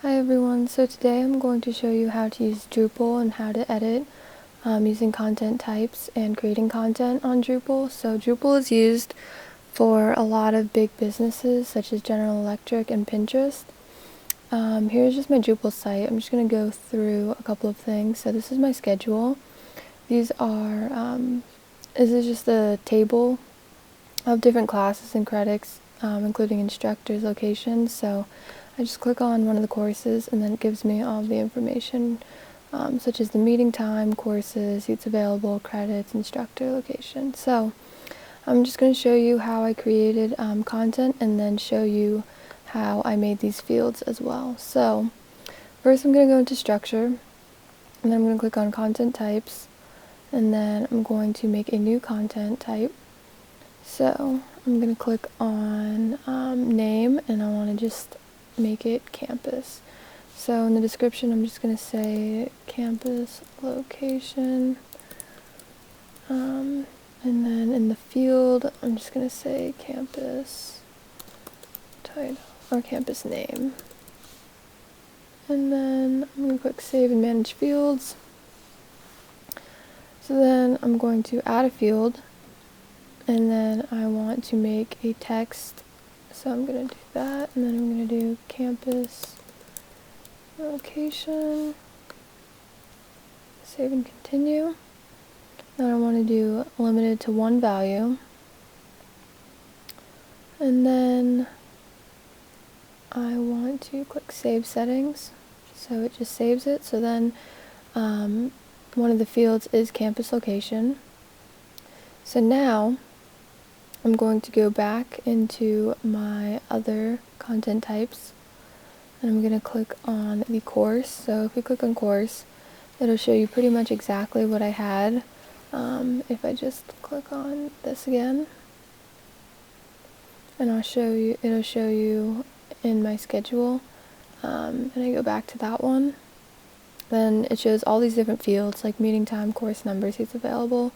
Hi everyone, so today I'm going to show you how to use Drupal and how to edit using content types and creating content on Drupal. So Drupal is used for a lot of big businesses such as General Electric and Pinterest. Here's just my Drupal site. I'm just going to go through a couple of things. So this is my schedule. This is just a table of different classes and credits, including instructors, locations. So I just click on one of the courses and then it gives me all the information, such as the meeting time, courses, seats available, credits, instructor, location. So I'm just going to show you how I created content and then show you how I made these fields as well. So first I'm going to go into structure, and then I'm going to click on content types, and then I'm going to make a new content type. So I'm going to click on name, and I want to just make it campus. So in the description I'm just going to say campus location, and then in the field I'm just going to say campus title or campus name, and then I'm going to click save and manage fields. So then I'm going to add a field, and then I want to make a text, so I'm going to do that, and then I'm going to do campus location, save and continue. Then I want to do limited to one value, and then I want to click save settings, so it just saves it. So then one of the fields is campus location. So now I'm going to go back into my other content types, and I'm going to click on the course. So if you click on course, it'll show you pretty much exactly what I had. If I just click on this again, and it'll show you in my schedule, and I go back to that one, then it shows all these different fields like meeting time, course number, seats available,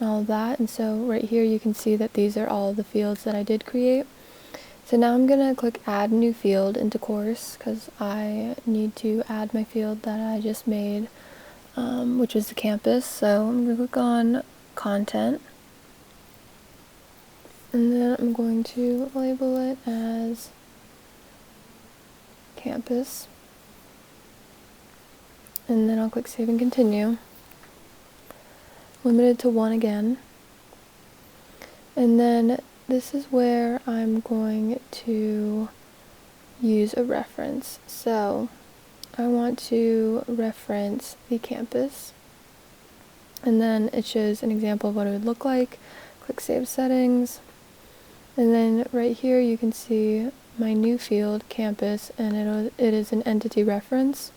and all of that. And so right here you can see that these are all the fields that I did create. So now I'm going to click add new field into course, because I need to add my field that I just made, which is the campus. So I'm going to click on content, and then I'm going to label it as campus, and then I'll click save and continue. Limited to one again, and then this is where I'm going to use a reference. So I want to reference the campus, and then it shows an example of what it would look like. Click save settings, and then right here you can see my new field, campus, and it is an entity reference.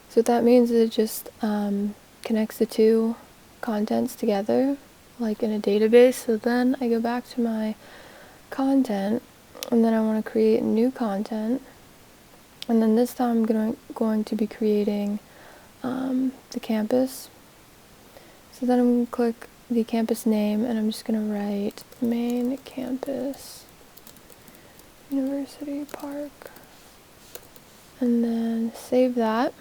So what that means is it just connects the two contents together like in a database. So then I go back to my content, and then I want to create new content, and then this time I'm going to be creating the campus. So then I'm going to click the campus name, and I'm just going to write main campus University Park, and then save that,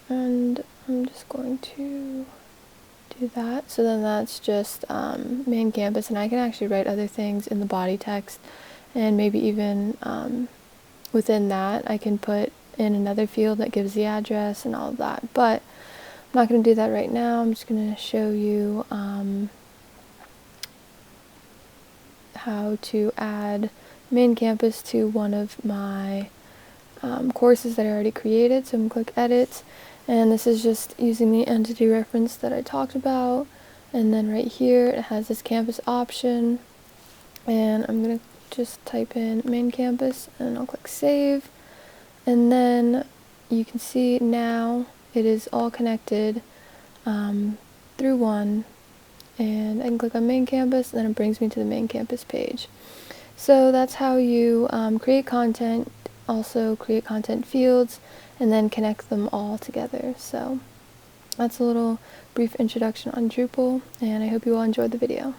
and I'm just going to do that. So then that's just main campus, and I can actually write other things in the body text, and maybe even within that I can put in another field that gives the address and all of that, but I'm not going to do that right now. I'm just going to show you how to add main campus to one of my courses that I already created. So I'm going to click edit, and this is just using the entity reference that I talked about, and then right here it has this campus option, and I'm going to just type in main campus, and I'll click save, and then you can see now it is all connected through one, and I can click on main campus, and then it brings me to the main campus page. So that's how you create content, also create content fields, and then connect them all together. So that's a little brief introduction on Drupal, and I hope you all enjoyed the video.